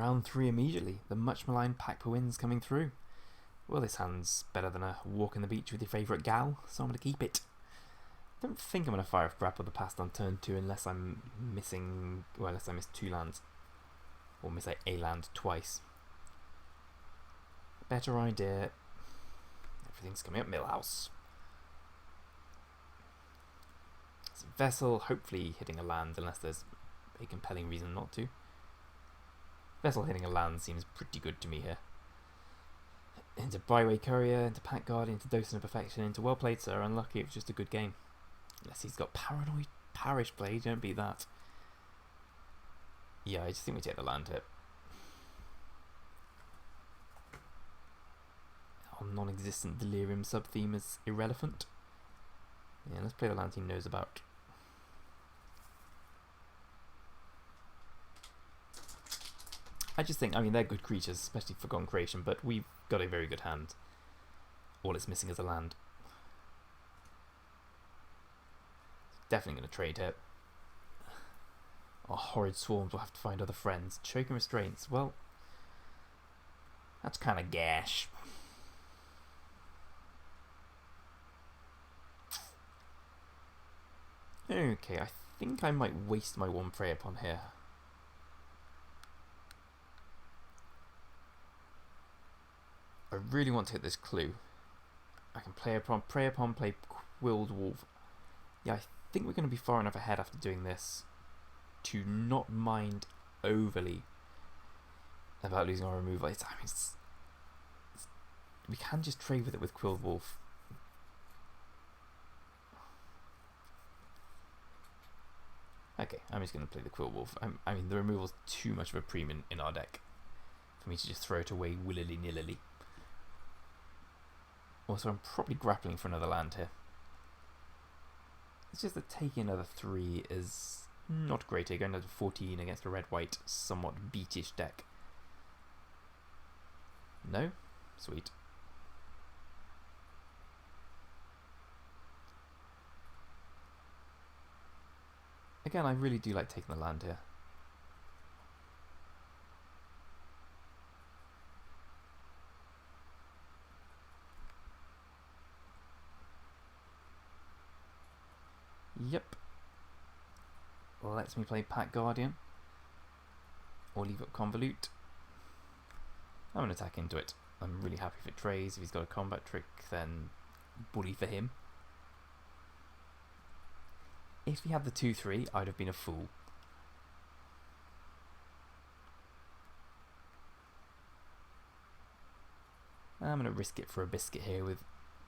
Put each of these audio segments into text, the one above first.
Round 3 immediately. The much maligned pack per wins coming through. Well, this hand's better than a walk on the beach with your favourite gal, so I'm going to keep it. I don't think I'm going to fire off Grapple the Past on turn 2 unless I'm missing... well, unless I miss 2 lands. Or miss a land twice. Better idea. Everything's coming up Millhouse. It's a Vessel, hopefully hitting a land unless there's a compelling reason not to. Vessel hitting a land seems pretty good to me here. Into Byway Courier, into Pack Guard, into Docent of Perfection, into Well Played Sir. Unlucky, it was just a good game. Unless he's got Paranoid Parish Blade, don't beat that. Yeah, I just think we take the land hit. Our non-existent Delirium sub-theme is irrelevant. Yeah, let's play the land he knows about. I just think, I mean, they're good creatures, especially Forgotten Creation, but we've got a very good hand. All it's missing is a land. Definitely going to trade here. Our horrid swarms will have to find other friends. Choking Restraints, well, that's kind of gash. Okay, I think I might waste my one Prey Upon here. I really want to hit this clue. I can Prey Upon, play Quilled Wolf. Yeah, I think we're going to be far enough ahead after doing this to not mind overly about losing our removal. We can just trade with it with Quilled Wolf. Okay, I'm just going to play the Quilled Wolf. I mean, the removal's too much of a premium in our deck for me to just throw it away willy-nilly. Also, I'm probably grappling for another land here. It's just that taking another 3 is not great here. Going down to 14 against a red-white, somewhat beatish deck. No? Sweet. Again, I really do like taking the land here. Yep. Lets me play Pack Guardian. Or leave up Convolute. I'm going to attack into it. I'm really happy if it trays. If he's got a combat trick, then bully for him. If he had the 2-3, I'd have been a fool. I'm going to risk it for a biscuit here with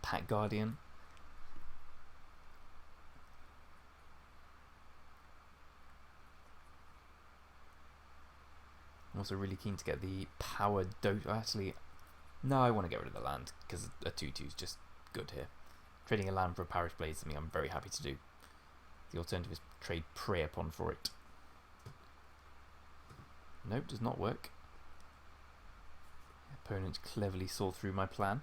Pack Guardian. I'm also really keen to get the power Actually, no, I want to get rid of the land because a 2-2 is just good here. Trading a land for a Parish Blade is something I'm very happy to do. The alternative is trade Prey Upon for it. Nope, does not work. Opponent cleverly saw through my plan.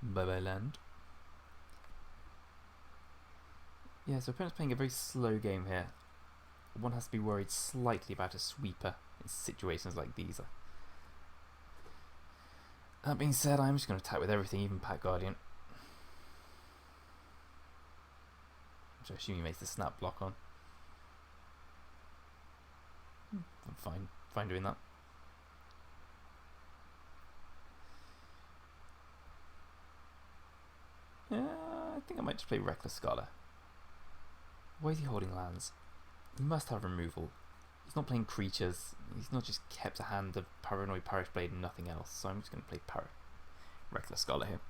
Bye-bye land. Yeah, so opponent's playing a very slow game here. One has to be worried slightly about a sweeper in situations like these. That being said, I'm just going to attack with everything, even Pack Guardian. Which I assume he makes the snap block on. I'm fine doing that. Yeah, I think I might just play Reckless Scholar. Why is he holding lands? He must have removal. He's not playing creatures. He's not just kept a hand of Paranoid Parish Blade and nothing else. So I'm just going to play Reckless Scholar here.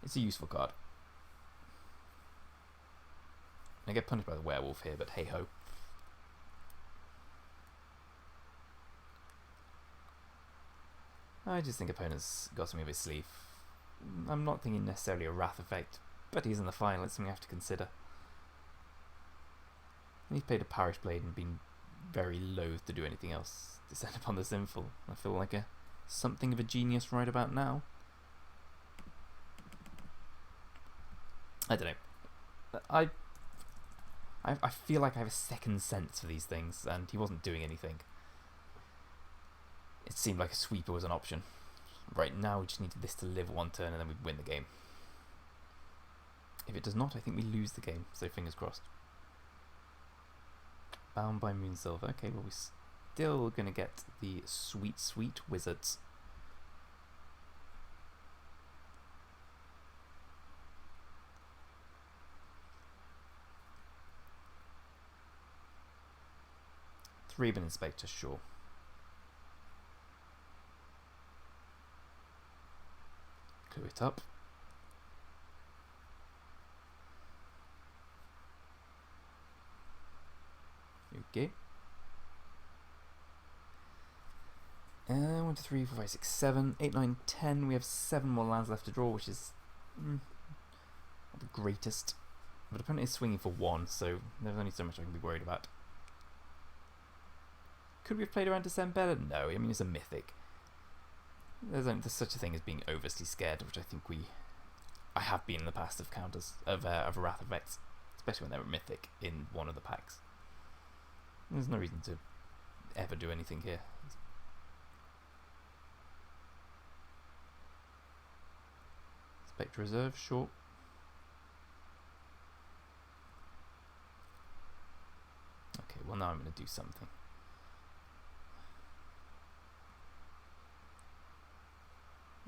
It's a useful card. I get punished by the werewolf here, but hey ho. I just think opponent's got something up his sleeve. I'm not thinking necessarily a Wrath effect, but he's in the final. It's something I have to consider. And he's played a Parish Blade and been very loath to do anything else. Descend upon the Sinful. I feel like something of a genius right about now. I don't know. I feel like I have a second sense for these things, and he wasn't doing anything. It seemed like a sweeper was an option. Right now we just needed this to live one turn and then we'd win the game. If it does not, I think we lose the game, so fingers crossed. Bound by Moonsilver. Okay, well we're still going to get the sweet, sweet wizards. Three-bin Inspector, sure. Clue it up. Okay. 1, 2, 3, 4, 5, 6, 7, 8, 9, 10. We have 7 more lands left to draw, which is not the greatest. But opponent is swinging for 1, so there's only so much I can be worried about. Could we have played around Descend better? No, I mean it's a mythic. There's such a thing as being overly scared, which I have been in the past of counters of Wrath effects, especially when they were mythic in one of the packs. There's no reason to ever do anything here. Spectre Reserve, sure. Okay, well now I'm going to do something.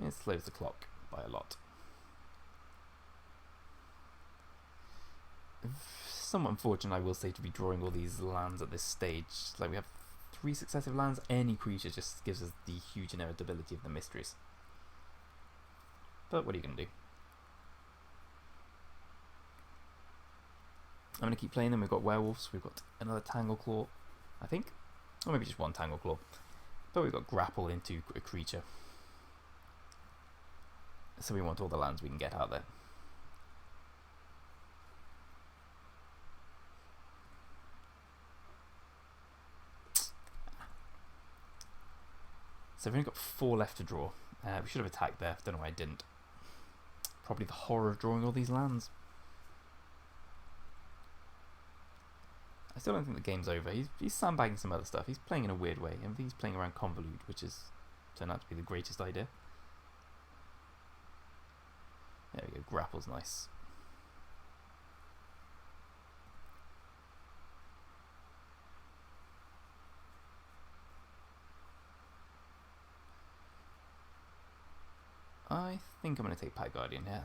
It slows the clock by a lot. Somewhat unfortunate, I will say, to be drawing all these lands at this stage. Like, we have 3 successive lands. Any creature just gives us the huge inevitability of the mysteries. But what are you going to do? I'm going to keep playing them. We've got werewolves. We've got another Tangleclaw, I think. Or maybe just one Tangleclaw. But we've got grapple into a creature. So we want all the lands we can get out there. So we've only got 4 left to draw. We should have attacked there. Don't know why I didn't. Probably the horror of drawing all these lands. I still don't think the game's over. He's sandbagging some other stuff. He's playing in a weird way. I think he's playing around Convolute, which has turned out to be the greatest idea. There we go. Grapple's nice. I think I'm going to take Pack Guardian here.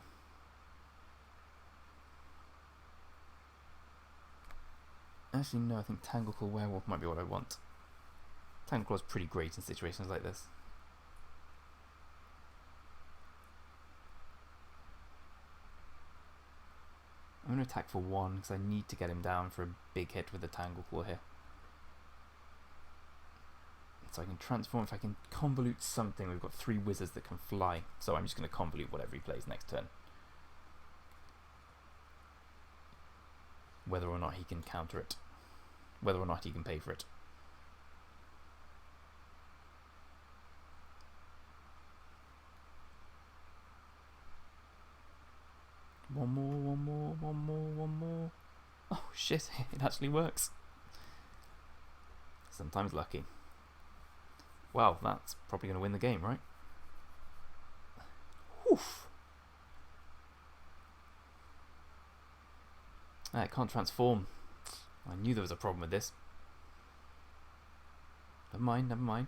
Actually, no, I think Tangleclaw Werewolf might be what I want. Tangleclaw's pretty great in situations like this. I'm going to attack for 1 because I need to get him down for a big hit with the Tangleclaw here. So I can transform. If I can convolute something, we've got 3 wizards that can fly. So I'm just going to convolute whatever he plays next turn. Whether or not he can counter it. Whether or not he can pay for it. One more, one more, one more, one more. Oh shit, it actually works. Sometimes lucky. Well, that's probably going to win the game, right? Oof. Ah, it can't transform. I knew there was a problem with this. Never mind, never mind.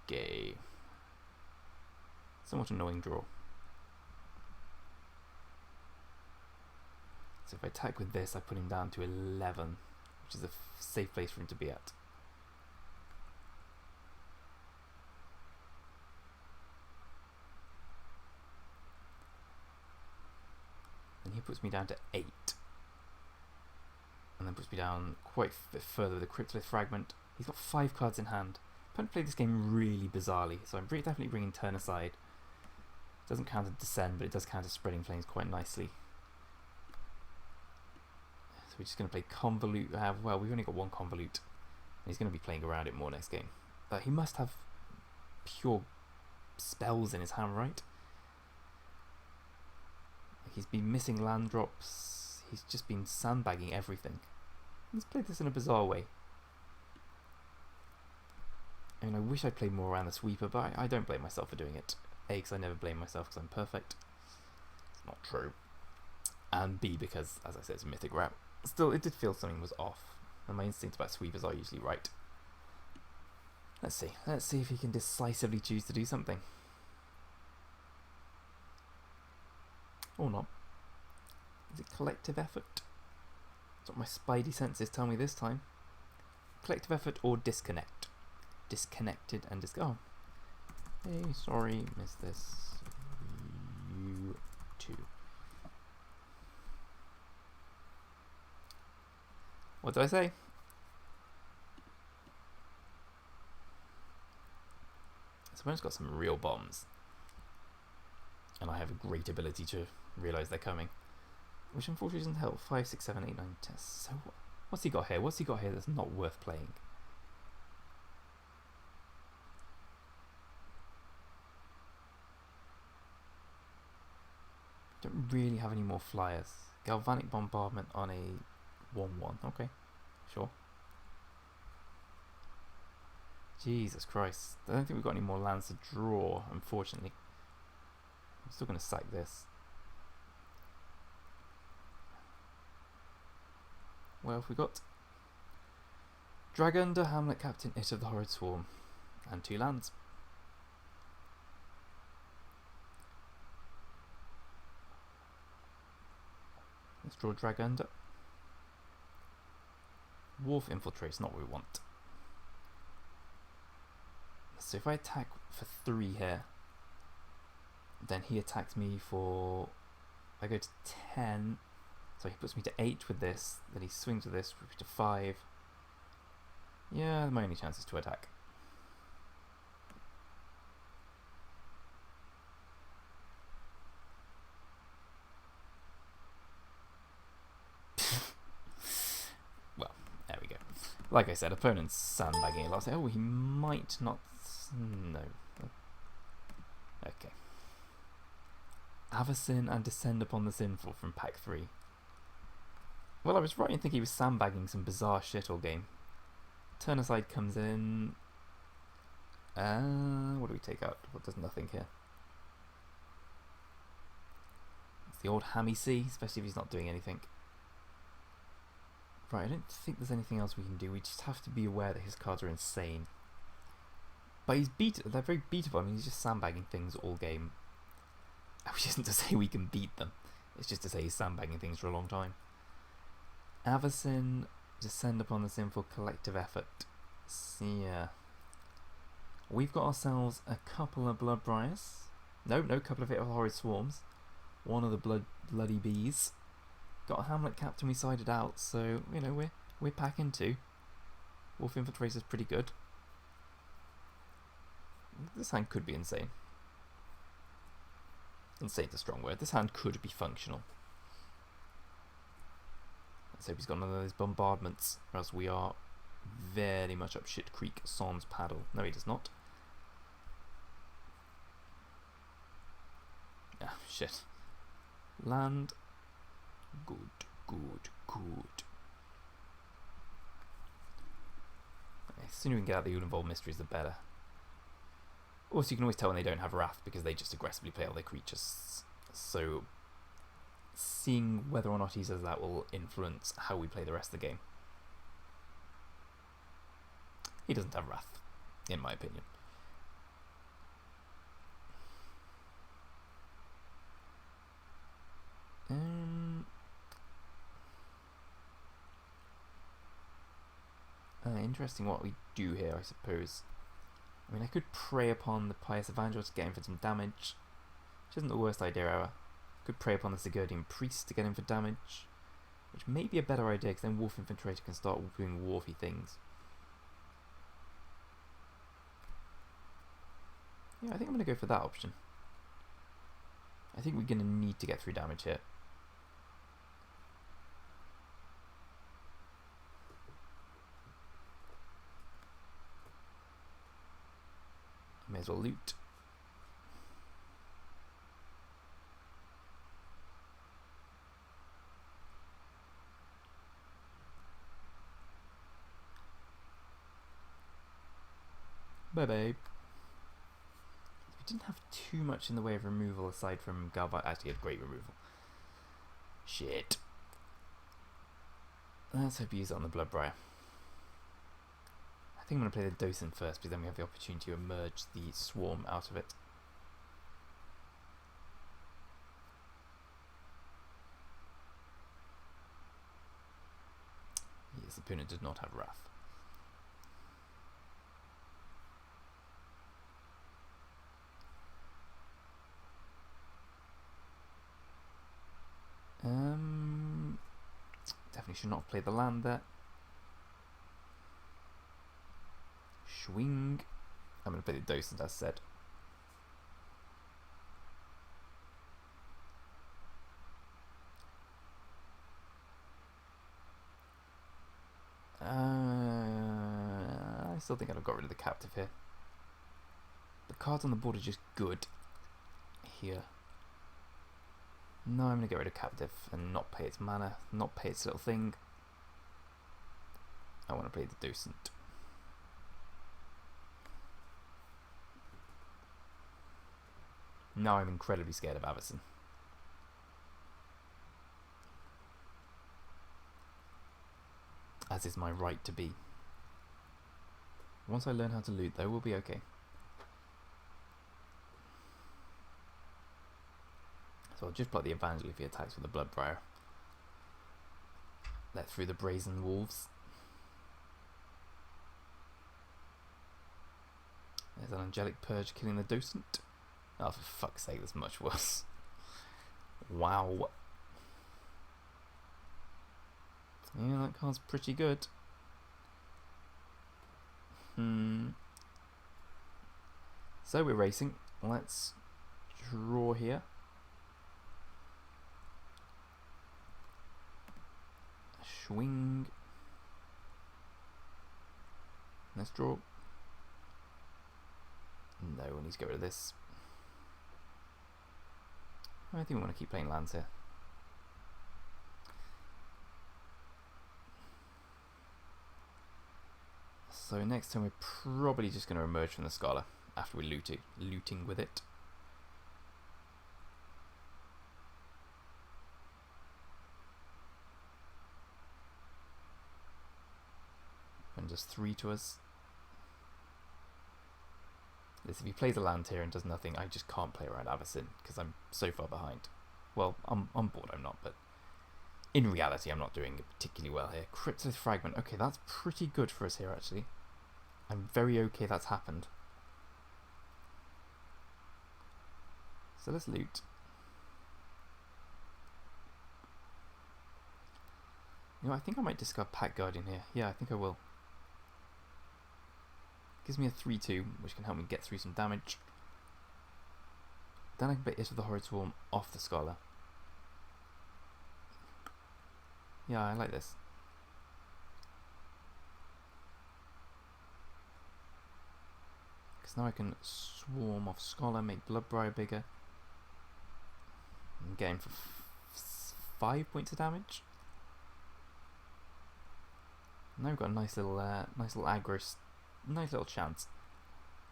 Okay. Somewhat annoying draw. So if I attack with this, I put him down to 11, which is a safe place for him to be at. And he puts me down to 8. And then puts me down quite a bit further with a Cryptolith Fragment. He's got 5 cards in hand. Opponent played this game really bizarrely, so I'm definitely bringing Turn Aside. It doesn't counter Descend, but it does counter Spreading Flames quite nicely. So we're just going to play Convolute. Well, we've only got 1 Convolute. And he's going to be playing around it more next game. He must have pure spells in his hand, right? He's been missing land drops. He's just been sandbagging everything. He's played this in a bizarre way. I mean, I wish I'd played more around the sweeper, but I don't blame myself for doing it. A, because I never blame myself because I'm perfect. It's not true. And B, because, as I said, it's a mythic route. Still, it did feel something was off. And my instincts about sweepers are usually right. Let's see. Let's see if he can decisively choose to do something. Or not. Is it collective effort? That's what my spidey senses tell me this time. Collective effort or disconnect. Disconnected and oh. Hey, sorry, missed this. You too. What did I say? Someone's got some real bombs. And I have a great ability to realise they're coming. Which unfortunately doesn't help. 5, 6, 7, 8, 9, 10. So what's he got here? What's he got here that's not worth playing? Don't really have any more flyers. Galvanic bombardment on a 1-1. Okay, sure. Jesus Christ. I don't think we've got any more lands to draw, unfortunately. I'm still going to sack this. What have we got? Dragunda, Hamlet, Captain, It of the Horrid Swarm. And 2 lands. Let's draw Dragunda. Wolf Infiltrate's not what we want. So if I attack for 3 here, then he attacks me for... I go to 10, so he puts me to 8 with this, then he swings with this, puts me to 5. Yeah, my only chance is to attack. Well, there we go. Like I said, opponent's sandbagging a lot. Oh, he might not... No. Okay. Avacyn and Descend Upon the Sinful from pack 3. Well, I was right in thinking he was sandbagging some bizarre shit all game. Turn Aside comes in. What do we take out? What does nothing here? It's the old hammy C, especially if he's not doing anything. Right, I don't think there's anything else we can do. We just have to be aware that his cards are insane. But they're very beatable. I mean, he's just sandbagging things all game. Which isn't to say we can beat them. It's just to say he's sandbagging things for a long time. Avacyn, Descend Upon the Sinful, Collective Effort. Yeah. We've got ourselves a couple of Bloodbriars. No, couple of It of the Horrid Swarms. One of the bloody bees. Got a Hamlet Captain we sided out, so, you know, we're packing 2. Wolf Infiltrator's pretty good. This hand could be insane. Insane's a strong word. This hand could be functional. Let's hope he's got none of those bombardments, or else we are very much up shit creek sans paddle. No, he does not. Ah, shit. Land. Good. Okay, the sooner we can get out the Uninvolved Mysteries, the better. Also, you can always tell when they don't have Wrath because they just aggressively play all their creatures. So, seeing whether or not he says that will influence how we play the rest of the game. He doesn't have Wrath, in my opinion. Interesting what we do here, I suppose. I mean, I could prey upon the Pious Evangel to get him for some damage, which isn't the worst idea ever. Could prey upon the Sigurdian Priest to get him for damage, which may be a better idea because then Wolf Infiltrator can start doing wharfy things. Yeah, I think I'm going to go for that option. I think we're going to need to get through damage here. May as well loot. Bye bye. We didn't have too much in the way of removal aside from Galvite. Actually, had great removal. Shit. Let's hope you use it on the Bloodbriar. I think I'm going to play the Docent first, because then we have the opportunity to emerge the Swarm out of it. Yes, the opponent did not have Wrath. Definitely should not have played the land there. Swing. I'm going to play the Docent as said. I still think I'd have got rid of the Captive here. The cards on the board are just good here. No, I'm going to get rid of Captive and not pay its mana, not pay its little thing. I want to play the Docent. Now I'm incredibly scared of Avacyn. As is my right to be. Once I learn how to loot though, we'll be okay. So I'll just put the Evangel if he attacks with the Bloodbriar. Let through the Brazen Wolves. There's an Angelic Purge killing the Docent. Oh, for fuck's sake, that's much worse. Wow. Yeah, that card's pretty good. So we're racing. Let's draw here. Swing. Let's draw. No, we need to get rid of this. I think we want to keep playing lands here. So next time we're probably just going to emerge from the Scholar after we looting with it. And just 3 to us. If he plays a land here and does nothing, I just can't play around Avacyn because I'm so far behind. Well, on board I'm not, but in reality I'm not doing particularly well here. Cryptoth Fragment. Okay, that's pretty good for us here actually. I'm very okay that's happened. So let's loot. You know, I think I might discard Pack Guardian here. Yeah, I think I will. Gives me a 3-2, which can help me get through some damage. Then I can put It of the Horrid Swarm off the Scholar. Yeah, I like this. Because now I can swarm off Scholar, make Bloodbriar bigger. And get him for 5 points of damage. Now we've got a nice little aggro. Nice little chance.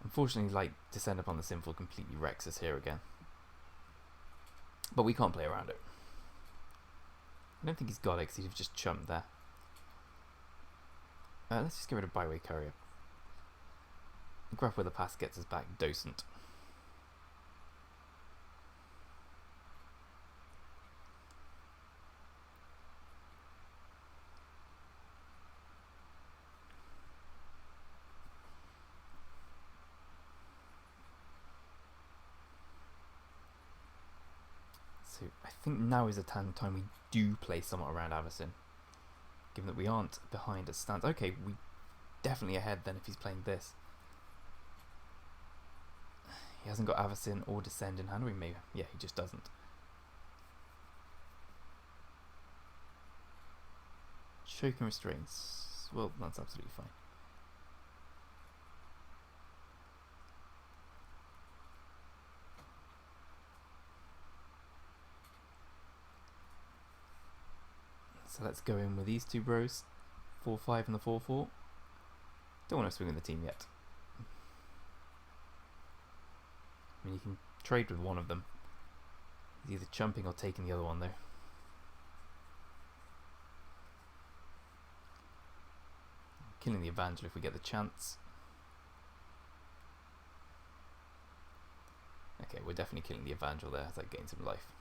Unfortunately, like, Descend Upon the Sinful completely wrecks us here again. But we can't play around it. I don't think he's got it because he'd have just chumped there. Let's just get rid of Byway Courier. Graph with the Pass gets us back Docent. So I think now is the time we do play somewhat around Avacyn. Given that we aren't behind as stands. Okay, we definitely ahead then if he's playing this. He hasn't got Avacyn or Descend in hand. Maybe. Yeah, he just doesn't. Choke and Restraints. Well, that's absolutely fine. So let's go in with these two bros. 4-5 and the 4-4. Don't want to swing in the team yet. I mean, you can trade with one of them. He's either chumping or taking the other one, though. Killing the Evangel if we get the chance. Okay, we're definitely killing the Evangel there. It's like getting some life.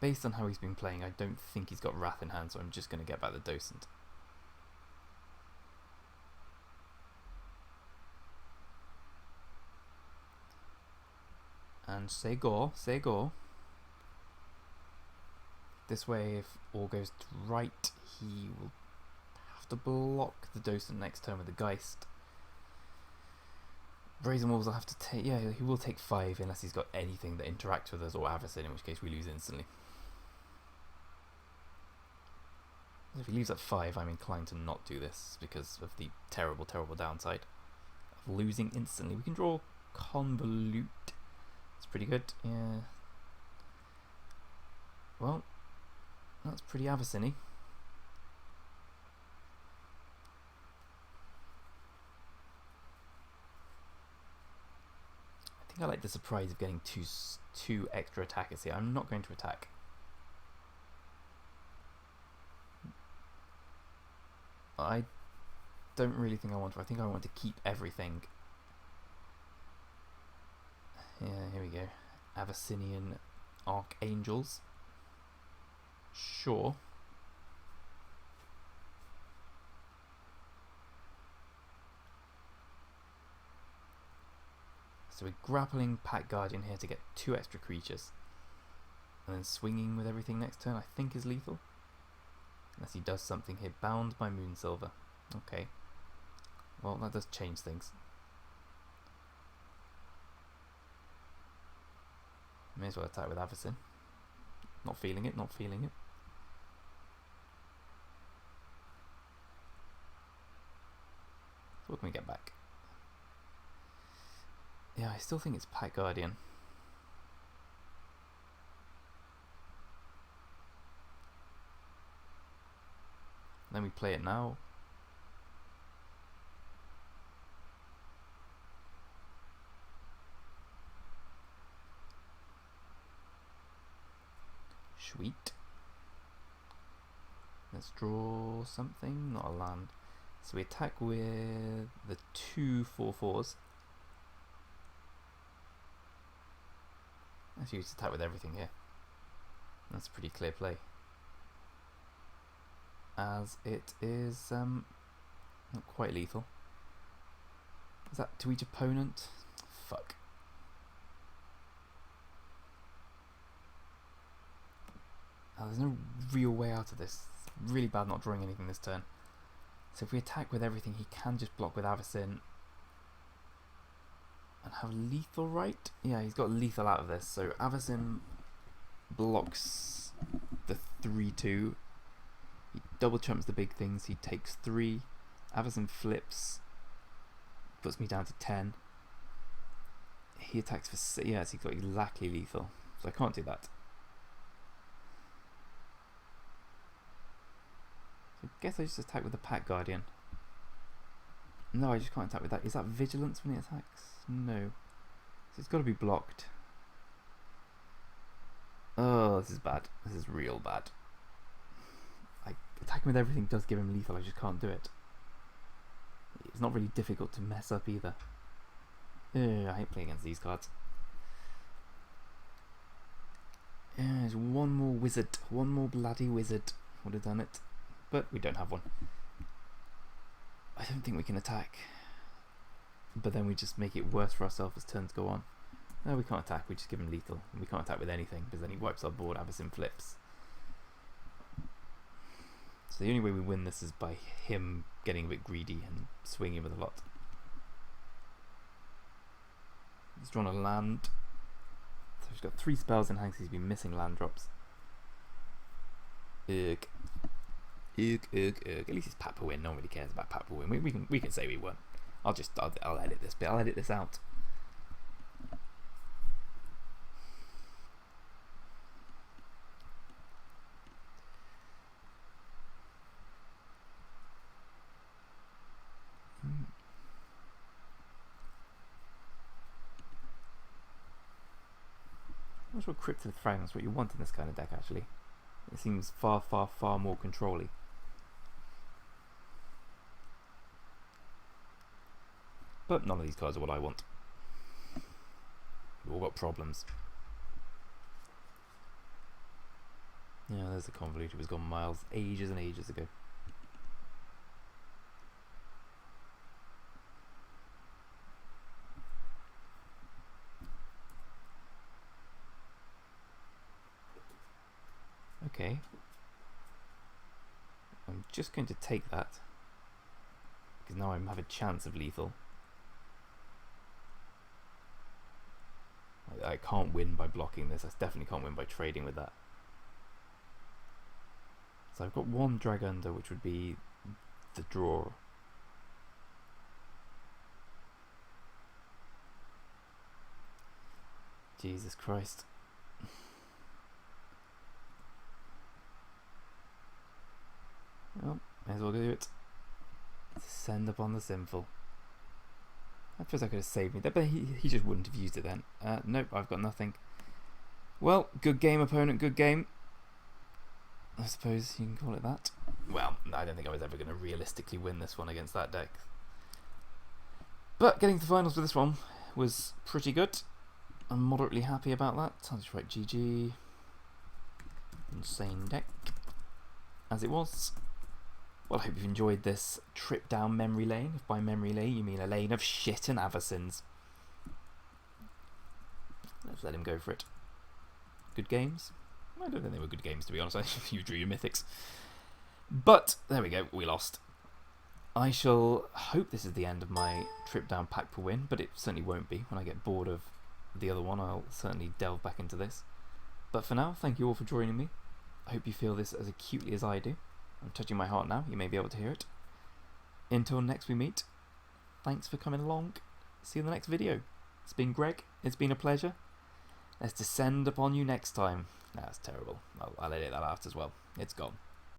Based on how he's been playing, I don't think he's got Wrath in hand, so I'm just going to get back the Docent. And say go, say go. This way, if all goes right, he will have to block the Docent next turn with the Geist. Brazen Wolves will have to take... Yeah, he will take 5 unless he's got anything that interacts with us or Avacyn, in which case we lose instantly. If he leaves at 5, I'm inclined to not do this because of the terrible, terrible downside of losing instantly. We can draw Convolute. It's pretty good, yeah. Well, that's pretty Avacyn-y. I think I like the surprise of getting two extra attackers here. I'm not going to attack. I don't really think I want to. I think I want to keep everything. Yeah, here we go. Avacynian Archangels. Sure. So we're grappling Pack Guardian here to get 2 extra creatures. And then swinging with everything next turn I think is lethal. Unless he does something here. Bound by Moonsilver. Okay. Well, that does change things. May as well attack with Avacyn. Not feeling it, not feeling it. So what can we get back? Yeah, I still think it's Pack Guardian. Then we play it now. Sweet. Let's draw something, not a land. So we attack with the 2 4/4s. Actually, we just attack with everything here. That's a pretty clear play. As it is not quite lethal. Is that to each opponent? Fuck. Oh, there's no real way out of this. It's really bad not drawing anything this turn. So if we attack with everything, he can just block with Avacyn. And have lethal, right? Yeah, he's got lethal out of this. So Avacyn blocks the 3/2. He double chumps the big things. He takes 3. Avacyn flips. Puts me down to 10. He attacks for 6. Yes, he's got exactly lethal. So I can't do that. So I guess I just attack with the Pack Guardian. No, I just can't attack with that. Is that Vigilance when it attacks? No. So it's got to be blocked. Oh, this is bad. This is real bad. Attacking with everything does give him lethal, I just can't do it. It's not really difficult to mess up either. I hate playing against these cards. There's one more wizard. One more bloody wizard would have done it. But we don't have one. I don't think we can attack. But then we just make it worse for ourselves as turns go on. No, we can't attack, we just give him lethal. We can't attack with anything, because then he wipes our board, Avacyn flips. So the only way we win this is by him getting a bit greedy and swinging with a lot. He's drawn a land. So he's got 3 spells in hand, he's been missing land drops. Ugh. Ugh, ugh, ugh. At least it's Pat Pawin. No one really cares about Pat Pawin. We can say we won. I'll edit this bit. I'll edit this out. not sure Crypt of the Fragments is what you want in this kind of deck, actually. It seems far, far, far more control-y. But none of these cards are what I want. We've all got problems. Yeah, there's the Convoluted. It was gone miles, ages and ages ago. Okay. I'm just going to take that, because now I have a chance of lethal. I can't win by blocking this. I definitely can't win by trading with that. So I've got one drag under, which would be the draw. Jesus Christ. Well, may as well do it. Descend upon the sinful. I suppose I could have saved me there, but he just wouldn't have used it then. Nope, I've got nothing. Well, good game, opponent, good game. I suppose you can call it that. Well, I don't think I was ever going to realistically win this one against that deck. But getting to the finals with this one was pretty good. I'm moderately happy about that. I'll just write GG. Insane deck. As it was. Well, I hope you've enjoyed this trip down memory lane. If by memory lane you mean a lane of shit and Avacins. Let's let him go for it. Good games? I don't think they were good games, to be honest. You drew your mythics. But, there we go, we lost. I shall hope this is the end of my trip down pack per win, but it certainly won't be. When I get bored of the other one, I'll certainly delve back into this. But for now, thank you all for joining me. I hope you feel this as acutely as I do. I'm touching my heart now, you may be able to hear it. Until next we meet, thanks for coming along. See you in the next video. It's been Greg, it's been a pleasure. Let's descend upon you next time. That's terrible. I'll edit that out as well. It's gone.